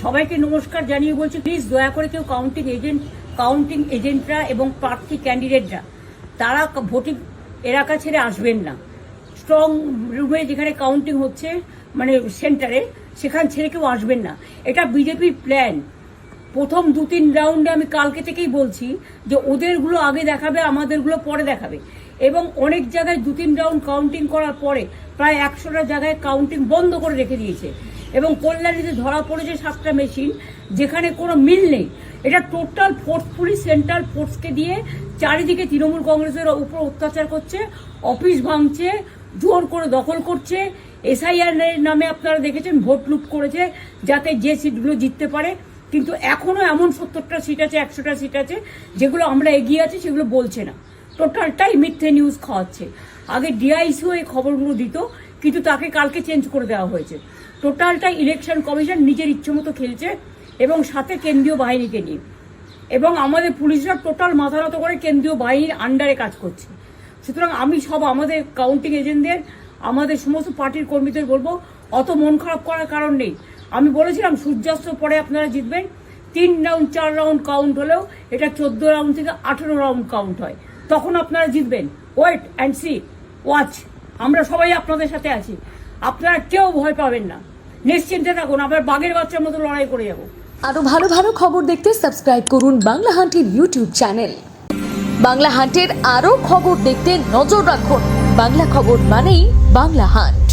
সবাইকে নমস্কার জানিয়ে বলছি, প্লিজ দয়া করে কেউ কাউন্টিং এজেন্টরা এবং প্রার্থী ক্যান্ডিডেটরা তারা ভোটিং এলাকা ছেড়ে আসবেন না। স্ট্রং রুমে যেখানে কাউন্টিং হচ্ছে, মানে সেন্টারে, সেখান ছেড়ে কেউ আসবেন না। এটা বিজেপির প্ল্যান। প্রথম 2-3 রাউন্ডে আমি কালকে থেকেই বলছি যে ওদেরগুলো আগে দেখাবে, আমাদেরগুলো পরে দেখাবে। এবং অনেক জায়গায় 2-3 রাউন্ড কাউন্টিং করার পরে প্রায় 100টা জায়গায় কাউন্টিং বন্ধ করে রেখে দিয়েছে। এবং কল্যাণীতে ধরা পড়েছে 7টা মেশিন, যেখানে কোনো মিল নেই। এটা টোটাল ফোর্সফুলি সেন্ট্রাল ফোর্সকে দিয়ে চারিদিকে তৃণমূল কংগ্রেসের উপর অত্যাচার করছে, অফিস ভাঙছে, জোর করে দখল করছে। এসআইআর নামে আপনারা দেখেছেন ভোট লুট করেছে যাতে যে সিটগুলো জিততে পারে। কিন্তু এখনো এমন 70টা সিট আছে, 100টা সিট আছে যেগুলো আমরা এগিয়ে আছি, সেগুলো বলছে না। টোটালটাই মিথ্যে নিউজ খাওয়াচ্ছে। আগে ডিআইসিও এই খবরগুলো দিত, কিন্তু তাকে কালকে চেঞ্জ করে দেওয়া হয়েছে। টোটালটাই ইলেকশন কমিশন নিজের ইচ্ছে মতো খেলছে, এবং সাথে কেন্দ্রীয় বাহিনীকে নিয়ে। এবং আমাদের পুলিশরা টোটাল মাথা নত করে কেন্দ্রীয় বাহিনীর আন্ডারে কাজ করছে। সুতরাং আমি আমাদের কাউন্টিং এজেন্টদের, আমাদের সমস্ত পার্টির কর্মীদের বলবো, অত মন খারাপ করার কারণ নেই। আমি বলেছিলাম সূর্যাস্তের পরে আপনারা জিতবেন। 3 রাউন্ড 4 রাউন্ড কাউন্ট হলেও এটা 14 রাউন্ড থেকে 18 রাউন্ড কাউন্ট হয়, তখন আপনারা জিতবেন। Wait and see, watch. আমরা সবাই আপনাদের সাথে আছি, আপনারা কেউ ভয় পাবেন না, নিশ্চিন্তে থাকুন। আমরা বাঘের বাচ্চার মতো লড়াই করে যাবো। আরো ভালো ভালো খবর দেখতে সাবস্ক্রাইব করুন বাংলা হান্টের ইউটিউব চ্যানেল। বাংলা হান্টের আরো খবর দেখতে নজর রাখুন। বাংলা খবর মানেই বাংলা হান্ট।